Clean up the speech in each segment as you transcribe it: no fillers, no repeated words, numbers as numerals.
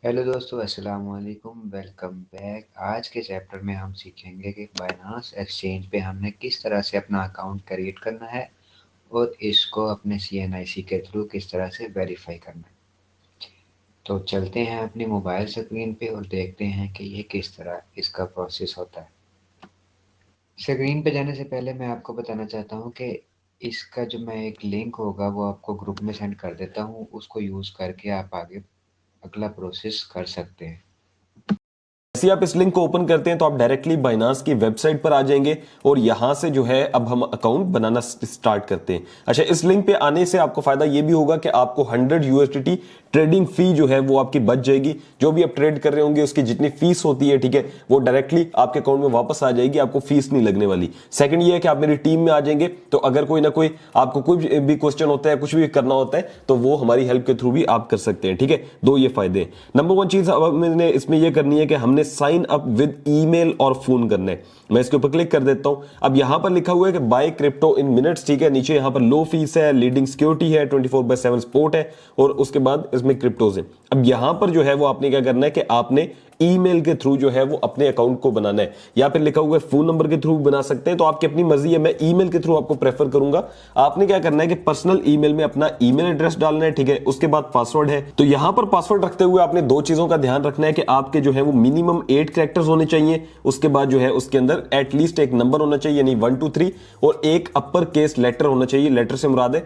Hello दोस्तों, अस्सलाम वालेकुम। Welcome back. आज के चैप्टर में हम सीखेंगे कि बाइनांस एक्सचेंज पे हमने किस तरह से अपना अकाउंट क्रिएट करना है और इसको अपने CNIC के थ्रू किस तरह से वेरीफाई करना है। तो चलते हैं अपनी मोबाइल स्क्रीन पे और देखते हैं कि ये किस तरह इसका प्रोसेस होता है। स्क्रीन पे जाने से पहले मैं आपको बताना चाहता हूँ कि इसका जो मैं एक लिंक होगा वो आपको ग्रुप में सेंड कर देता हूँ, उसको यूज़ करके आप आगे अगला प्रोसेस कर सकते हैं। जैसे आप इस लिंक को ओपन करते हैं तो आप डायरेक्टली बाइनांस की वेबसाइट पर आ जाएंगे और यहां से जो है अब हम अकाउंट बनाना स्टार्ट करते हैं। अच्छा, इस लिंक पे आने से आपको फायदा ये भी होगा कि आपको 100 USDT ट्रेडिंग फी जो है वो आपकी बच जाएगी। जो भी आप ट्रेड कर रहे होंगे उसकी जितनी फीस होती है, ठीक है, वो डायरेक्टली आपके अकाउंट में वापस आ जाएगी, आपको फीस नहीं लगने वाली। सेकंड ये है कि आप मेरी टीम में आ जाएंगे तो अगर कोई ना कोई आपको कोई भी क्वेश्चन होता है, कुछ भी करना होता है तो वो हमारी हेल्प के थ्रू भी आप कर सकते हैं। ठीक है, दो ये फायदे हैं। नंबर वन चीज अब मैंने इसमें यह करनी है कि हमने साइन अप विद ईमेल और फोन करना है। मैं इसके ऊपर क्लिक कर देता हूं। अब यहां पर लिखा हुआ है कि बाय क्रिप्टो इन मिनट्स, ठीक है, नीचे यहां पर लो फीस है, लीडिंग सिक्योरिटी है, 24/7 सपोर्ट है और उसके बाद इसमें क्रिप्टोज है। अब यहां पर जो है वो आपने क्या करना है कि आपने ईमेल के थ्रू जो है वो अपने अकाउंट को बनाना है, या फिर लिखा हुआ है फोन नंबर के थ्रू बना सकते हैं, तो आपकी अपनी मर्जी है। मैं ईमेल के थ्रू आपको प्रेफर करूंगा। आपने क्या करना है कि पर्सनल ईमेल में अपना ईमेल एड्रेस डालना है, ठीक है, उसके बाद पासवर्ड है। तो यहां पर पासवर्ड रखते हुए आपने दो चीजों का ध्यान रखना है कि आपके जो है वो मिनिमम 8 कैरेक्टर्स होने चाहिए। उसके बाद जो है उसके अंदर एटलीस्ट एक नंबर होना चाहिए, यानी 1 2 3, और एक अपर केस लेटर होना चाहिए। लेटर से मुराद है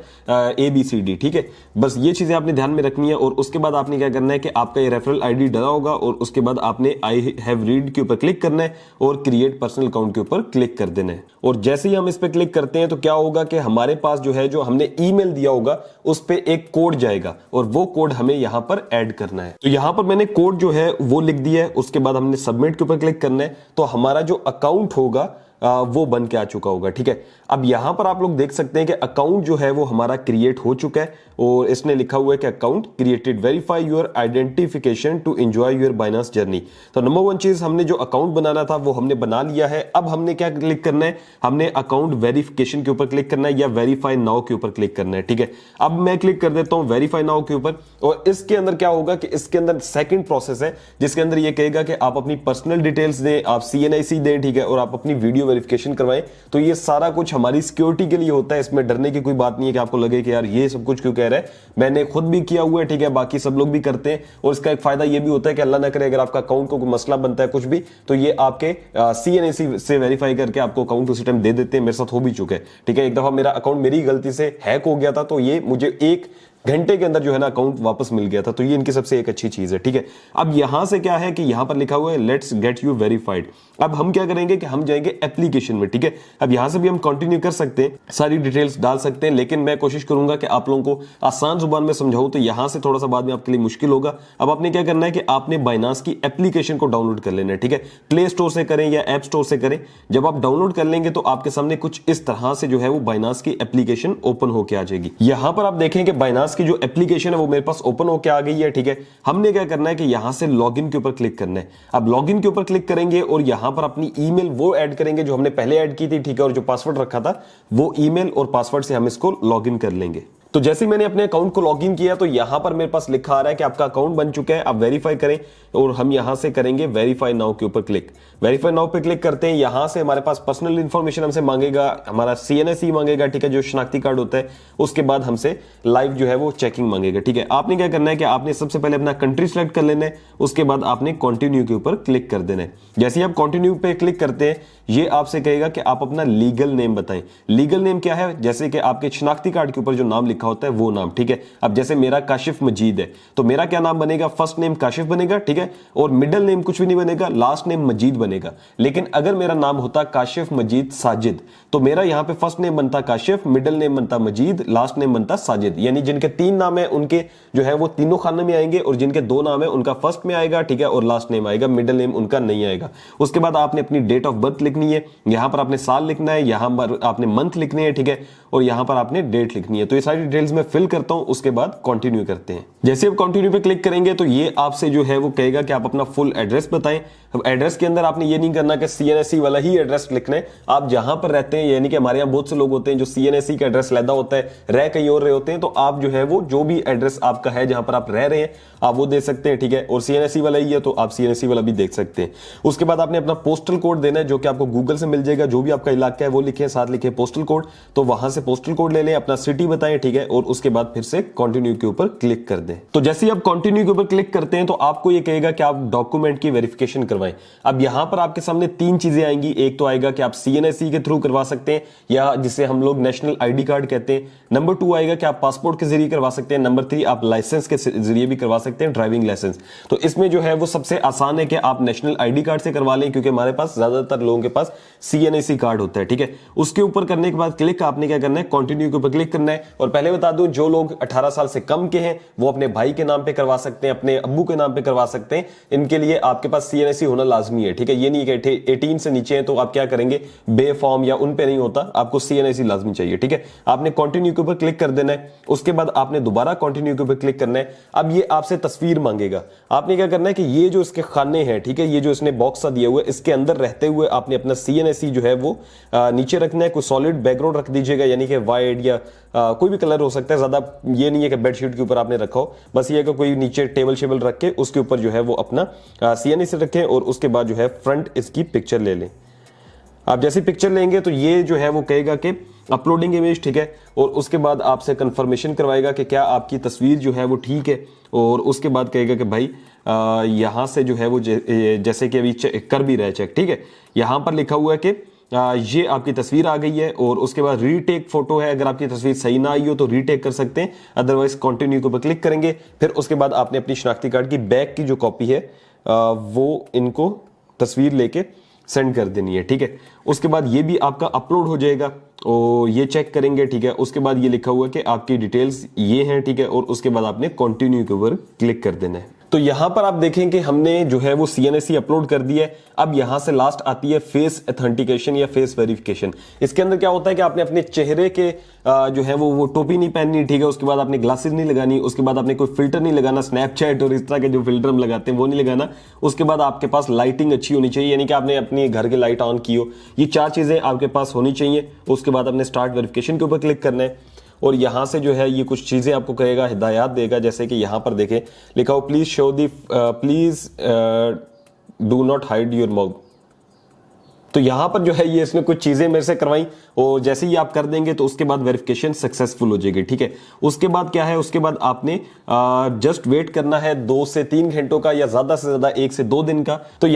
ABCD, ठीक है। बस ये चीजें आपने ध्यान में रखनी है। और उसके बाद आपने क्या करना है कि आपका ये रेफरल ID डला होगा और उसके बाद आपने आई हैव रीड के ऊपर क्लिक करना है और क्रिएट पर्सनल अकाउंट के ऊपर क्लिक कर देना है। और जैसे ही हम इस पे क्लिक करते हैं तो क्या होगा कि हमारे पास जो है, जो हमने ईमेल दिया होगा उस पे एक कोड जाएगा और वो कोड हमें यहां पर ऐड करना है। तो यहां पर मैंने कोड जो है वो लिख दिया है। उसके बाद हमने सबमिट के ऊपर क्लिक करना है तो हमारा जो अकाउंट होगा वो बन के आ चुका होगा। ठीक है, अब यहां पर आप लोग देख सकते हैं कि अकाउंट जो है वो हमारा क्रिएट हो चुका है और इसने लिखा हुआ है कि account created, verify your identification to enjoy your Binance journey. तो नंबर वन चीज, हमने जो अकाउंट बनाना था वो हमने बना लिया है। अब हमने क्या क्लिक करना है, हमने अकाउंट वेरिफिकेशन के ऊपर क्लिक करना है या वेरीफाई नाउ के ऊपर क्लिक करना है। ठीक है, अब मैं क्लिक कर देता हूं वेरीफाई नाउ के ऊपर और इसके अंदर क्या होगा कि इसके अंदर सेकंड प्रोसेस है जिसके अंदर ये कहेगा कि आप अपनी पर्सनल डिटेल्स दें, आप CNIC दें, ठीक है, और आप अपनी वीडियो वेरिफिकेशन करवाएं। तो ये सारा कुछ हमारी सिक्योरिटी के लिए होता है, इसमें डरने की कोई बात नहीं है कि आपको लगे कि यार ये सब कुछ क्यों कह रहा है। मैंने खुद भी किया हुआ है, ठीक है, बाकी सब लोग भी करते हैं। और इसका एक फायदा ये भी होता है कि अल्लाह ना करे अगर आपका अकाउंट को कोई मसला बनता है कुछ भी, तो ये आपके CNIC से वेरीफाई करके आपको अकाउंट उसी टाइम दे देते हैं। मेरे साथ हो भी चुका है। ठीक है, एक दफा मेरा अकाउंट मेरी गलती से हैक हो गया था तो ये मुझे 1 घंटे के अंदर जो है ना अकाउंट वापस मिल गया था। तो ये इनकी सबसे एक अच्छी चीज है। ठीक है, अब यहां से क्या है कि यहां पर लिखा हुआ है लेट्स गेट यू वेरीफाइड। अब हम क्या करेंगे कि हम जाएंगे एप्लीकेशन में। ठीक है, अब यहां से भी हम कंटिन्यू कर सकते हैं, सारी डिटेल्स डाल सकते हैं, लेकिन मैं कोशिश करूंगा कि आप लोगों को आसान जुबान में समझाऊं तो यहां से थोड़ा सा बाद में आपके लिए मुश्किल होगा। अब आपने क्या करना है कि आपने बाइनांस की एप्लीकेशन को डाउनलोड कर लेना है। ठीक है, प्ले स्टोर से करें या ऐप स्टोर से करें। जब आप डाउनलोड कर लेंगे तो आपके सामने कुछ इस तरह से जो है वो बाइनांस की एप्लीकेशन ओपन होकर आ जाएगी। यहां पर आप देखें कि बाइनांस की जो एप्लीकेशन है वो मेरे पास ओपन होकर आ गई है। ठीक है, हमने क्या करना है कि यहां से लॉगिन के ऊपर क्लिक करना है। अब लॉगिन के ऊपर क्लिक करेंगे और यहां पर अपनी ईमेल वो ऐड करेंगे जो हमने पहले ऐड की थी। ठीक है, और जो पासवर्ड रखा था वो ईमेल और पासवर्ड से हम इसको लॉगिन कर लेंगे। तो जैसे ही मैंने अपने अकाउंट को लॉगिन किया तो यहां पर मेरे पास लिखा आ रहा है कि आपका अकाउंट बन चुका है, आप वेरीफाई करें। और हम यहां से करेंगे वेरीफाई नाउ के ऊपर क्लिक। वेरीफाई नाउ पे क्लिक करते हैं, यहां से हमारे पास पर्सनल इंफॉर्मेशन हमसे मांगेगा, हमारा CNIC मांगेगा, ठीक है, जो शनाख्ती कार्ड होता है। उसके बाद हमसे लाइव जो है वो चेकिंग मांगेगा। ठीक है, आपने क्या करना है कि आपने सबसे पहले अपना कंट्री सेलेक्ट कर लेना है, उसके बाद आपने कंटिन्यू के ऊपर क्लिक कर देना है। जैसे ही आप कंटिन्यू पे क्लिक करते हैं ये आपसे कहेगा कि आप अपना लीगल नेम बताएं। लीगल नेम क्या है, जैसे कि आपके शनाख्ती कार्ड के ऊपर जो नाम लिखा होता है वो नाम। ठीक है, अब जैसे मेरा काशिफ मजीद है तो मेरा क्या नाम बनेगा, फर्स्ट नेम काशिफ बनेगा, ठीक है, और मिडिल नेम कुछ भी नहीं बनेगा, लास्ट नेम मजीद बनेगा। लेकिन अगर मेरा नाम होता काशिफ मजीद साजिद तो मेरा यहां पे फर्स्ट नेम बनता काशिफ, मिडिल नेम बनता मजीद, लास्ट नेम बनता साजिद। यानी जिनके 3 नाम है उनके जो है वो तीनों खाने में आएंगे और जिनके 2 नाम है उनका फर्स्ट में आएगा, ठीक है, और लास्ट नेम आएगा, मिडिल नेम उनका नहीं आएगा। उसके बाद आपने अपनी डेट ऑफ बर्थ लिखनी है, यहां पर आपने साल लिखना है, यहां पर आपने मंथ लिखने हैं, ठीक है, और यहां पर आपने डेट लिखनी है। तो ये सारी डिटेल्स मैं फिल करता हूं, उसके बाद कंटिन्यू करते हैं। जैसे आप कंटिन्यू पे क्लिक करेंगे तो ये आपसे जो है वो कहेगा कि आप अपना फुल एड्रेस बताएं। अब एड्रेस के अंदर आपने ये नहीं करना कि सीएनएसई वाला ही एड्रेस लिखना है, आप जहां पर रहते हैं, यानी कि हमारे यहाँ बहुत से लोग होते हैं जो सीएनएसई का एड्रेस लैदा होता है, रह कहीं और रहे होते हैं, तो आप जो है वो जो भी एड्रेस आपका है जहां पर आप रह रहे हैं आप वो दे सकते हैं, ठीक है। और सीएनएसई वाला ही है तो आप सीएनएसई वाला भी देख सकते हैं। उसके बाद आपने अपना पोस्टल कोड देना है जो कि आपको गूगल से मिल जाएगा, जो भी आपका इलाका है वो लिखे, साथ लिखे पोस्टल कोड, तो वहां से पोस्टल कोड ले लें, अपना सिटी बताएं, ठीक है। और उसके बाद फिर से कंटिन्यू के ऊपर क्लिक कर दें। तो जैसे ही आप कंटिन्यू के ऊपर क्लिक करते हैं तो आपको ये कहेगा कि आप डॉक्यूमेंट की वेरिफिकेशन करवाएं। अब यहां पर आपके सामने तीन चीजें आएंगी। एक तो आएगा कि आप सीएनएसई के थ्रू करवा सकते हैं या जिसे हम लोग नेशनल आईडी कार्ड कहते हैं। नंबर 2 आएगा कि आप पासपोर्ट के जरिए करवा सकते हैं। नंबर 3 आप लाइसेंस के जरिए भी करवा सकते हैं, ड्राइविंग लाइसेंस। तो इसमें जो है वो सबसे आसान है कि आप नेशनल आईडी कार्ड से करवा लें, क्योंकि हमारे पास ज्यादातर लोगों के पास सीएनएसई कार्ड होता है, ठीक है। उसके ऊपर करने के बाद क्लिक आपने क्या करना है, कंटिन्यू के ऊपर क्लिक करना है। और पहले बता दूं, जो लोग 18 साल से कम के हैं वो अपने भाई के नाम पे करवा सकते हैं, अपने अब्बू के नाम पे करवा सकते हैं। इनके लिए आपके पास सीएनएसई होना लाजमी है, ठीक है। ये नहीं कि 18 से नीचे है तो आप क्या करेंगे, बे फॉर्म या उन पे नहीं होता, आपको सीएनएसई लाजमी चाहिए, ठीक है। आपने कंटिन्यू के ऊपर क्लिक कर देना है। उसके बाद आपने दोबारा कंटिन्यू के ऊपर क्लिक करना है। अब ये आपसे तस्वीर मांगेगा। आपने क्या करना है कि ये जो इसके खाने हैं, ठीक है, ये जो इसने बॉक्स सा दिया हुआ है, इसके अंदर रहते हुए आपने अपना सीएनएसई जो है वो नीचे रखना है। कोई सॉलिड बैकग्राउंड रख दीजिएगा, यानी कि वाइट या कोई भी कलर हो सकता है, ज्यादा ये नहीं है कि बेडशीट के ऊपर आपने रखा हो, बस ये है कि कोई नीचे टेबल शेबल रख के उसके ऊपर जो है वो अपना सीएनएसई रखें। और उसके बाद जो है फ्रंट इसकी पिक्चर ले लें। आप जैसी पिक्चर लेंगे तो ये जो है वो कहेगा कि अपलोडिंग इमेज, ठीक है। और उसके बाद आपसे कंफर्मेशन करवाएगा कि क्या आपकी तस्वीर जो है वो ठीक है। और उसके बाद कहेगा कि भाई यहां से जो है वो जैसे कि अभी कर भी रहे चेक, ठीक है। यहां पर लिखा हुआ है कि ये आपकी तस्वीर आ गई है। और उसके बाद रीटेक फोटो है, अगर आपकी तस्वीर सही ना आई हो तो रीटेक कर सकते हैं, अदरवाइज कंटिन्यू के ऊपर क्लिक करेंगे। फिर उसके बाद आपने अपनी शनाख्ती कार्ड की बैक की जो कॉपी है वो इनको तस्वीर लेके सेंड कर देनी है, ठीक है। उसके बाद ये भी आपका अपलोड हो जाएगा और ये चेक करेंगे, ठीक है। उसके बाद ये लिखा हुआ है कि आपकी डिटेल्स ये हैं, ठीक है। और उसके बाद आपने कंटिन्यू के ऊपर क्लिक कर देना है। तो यहां पर आप देखें कि हमने जो है वो सीएनएसई अपलोड कर दिया है। अब यहां से लास्ट आती है फेस ऑथेंटिकेशन या फेस वेरिफिकेशन। इसके अंदर क्या होता है कि आपने अपने चेहरे के जो है वो टोपी नहीं पहननी, ठीक है। उसके बाद आपने ग्लासेस नहीं लगानी, उसके बाद आपने कोई फिल्टर नहीं लगाना, स्नैपचैट और इस तरह के जो फिल्टर हम लगाते हैं वो नहीं लगाना। उसके बाद आपके पास लाइटिंग अच्छी होनी चाहिए, यानी कि आपने अपने घर की लाइट ऑन की हो। ये 4 चीजें आपके पास होनी चाहिए। उसके बाद आपने स्टार्ट वेरिफिकेशन के ऊपर क्लिक करना है। और यहां से जो है ये कुछ चीजें आपको कहेगा, हिदायत देगा, जैसे कि यहां पर देखें लिखा हो please show the please do not hide your mouth. तो यहां पर जो है ये इसने कुछ चीजें मेरे से करवाई और जैसे ही आप कर देंगे तो उसके बाद वेरिफिकेशन सक्सेसफुल हो जाएगी, ठीक है। उसके बाद क्या है, उसके बाद आपने जस्ट वेट करना है 2 से 3 घंटों का या ज्यादा से ज्यादा 1 से 2 दिन का। तो यहां